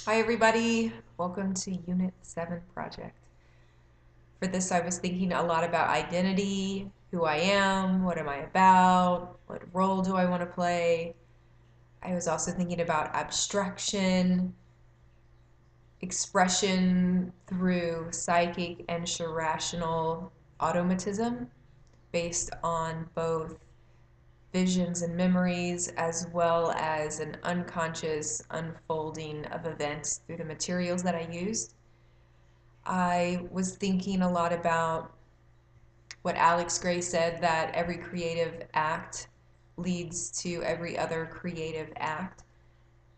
Hi everybody, welcome to Unit 7 project. For this I was thinking a lot about identity, who I am, what am I about, what role do I want to play. I was also thinking about abstraction, expression through psychic and rational automatism based on both visions and memories as well as an unconscious unfolding of events through the materials that I used. I was thinking a lot about what Alex Gray said, that every creative act leads to every other creative act.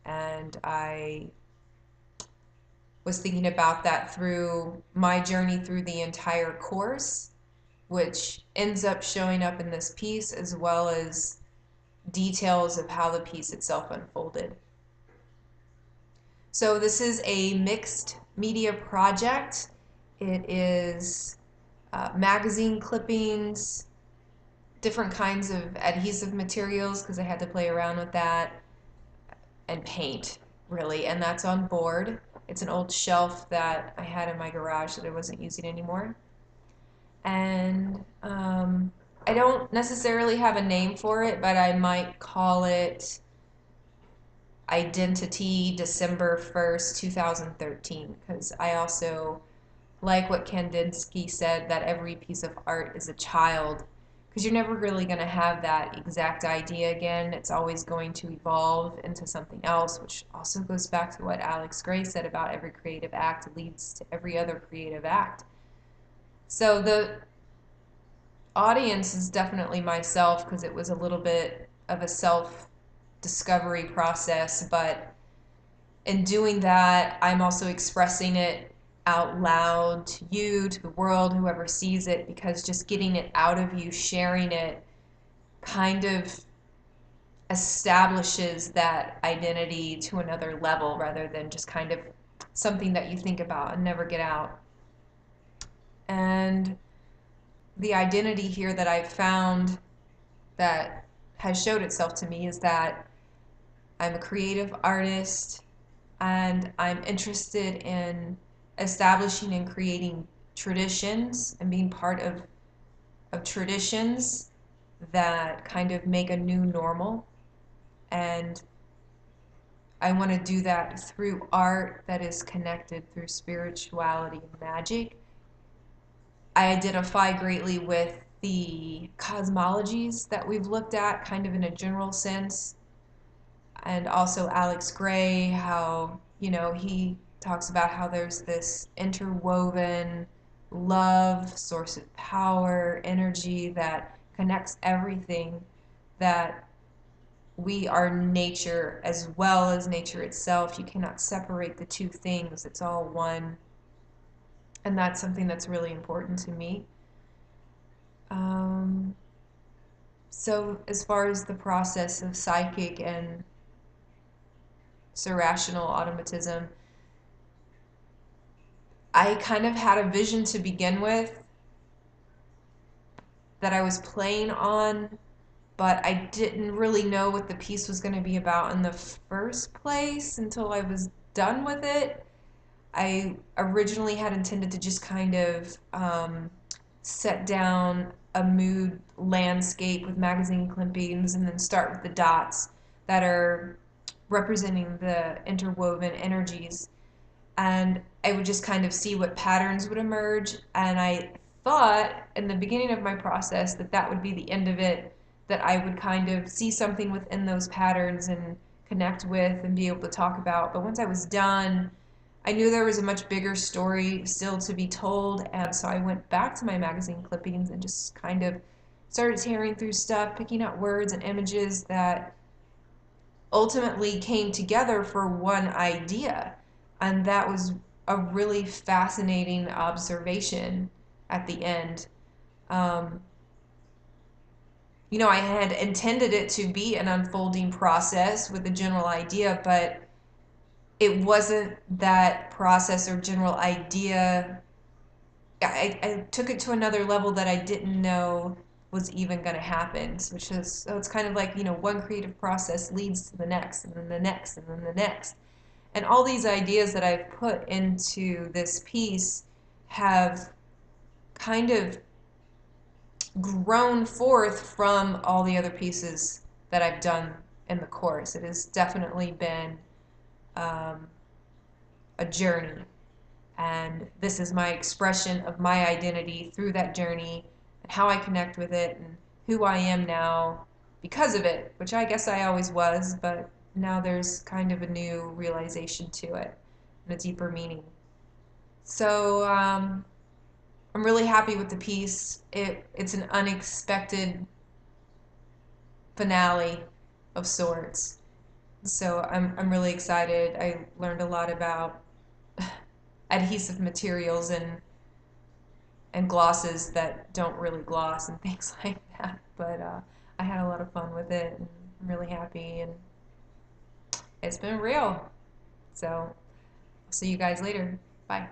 And I was thinking about that through my journey through the entire course, which ends up showing up in this piece as well as details of how the piece itself unfolded. So this is a mixed media project. It is magazine clippings, different kinds of adhesive materials because I had to play around with that, and paint, really. And that's on board. It's an old shelf that I had in my garage that I wasn't using anymore. And I don't necessarily have a name for it, but I might call it Identity December 1st, 2013, because I also like what Kandinsky said, that every piece of art is a child, because you're never really going to have that exact idea again. It's always going to evolve into something else, which also goes back to what Alex Gray said about every creative act leads to every other creative act. So the audience is definitely myself, because it was a little bit of a self discovery process, but in doing that, I'm also expressing it out loud to you, to the world, whoever sees it, because just getting it out of you, sharing it, kind of establishes that identity to another level rather than just kind of something that you think about and never get out. And the identity here that I've found that has showed itself to me is that I'm a creative artist and I'm interested in establishing and creating traditions and being part of traditions that kind of make a new normal. And I want to do that through art that is connected through spirituality and magic. I identify greatly with the cosmologies that we've looked at, kind of in a general sense, and also Alex Gray, how, he talks about how there's this interwoven love, source of power, energy that connects everything, that we are nature as well as nature itself. You cannot separate the two things, it's all one. And that's something that's really important to me. Um, so, as far as the process of psychic and irrational automatism, I kind of had a vision to begin with that I was playing on, but I didn't really know what the piece was going to be about in the first place until I was done with it. I originally had intended to just kind of set down a mood landscape with magazine clippings and then start with the dots that are representing the interwoven energies, and I would just kind of see what patterns would emerge. And I thought in the beginning of my process that that would be the end of it, that I would kind of see something within those patterns and connect with and be able to talk about. But once I was done, I knew there was a much bigger story still to be told, and so I went back to my magazine clippings and just kind of started tearing through stuff, picking out words and images that ultimately came together for one idea. And that was a really fascinating observation at the end. Um, I had intended it to be an unfolding process with a general idea, but it wasn't that process or general idea. I took it to another level that I didn't know was even going to happen, which is, so it's kind of like, one creative process leads to the next, and then the next, and then the next. And all these ideas that I've put into this piece have kind of grown forth from all the other pieces that I've done in the course. It has definitely been um, a journey, and this is my expression of my identity through that journey and how I connect with it and who I am now because of it, which I guess I always was, but now there's kind of a new realization to it and a deeper meaning. So I'm really happy with the piece. It's an unexpected finale of sorts. So I'm really excited. I learned a lot about adhesive materials and glosses that don't really gloss and things like that. But I had a lot of fun with it, and I'm really happy, and it's been real. So I'll see you guys later. Bye.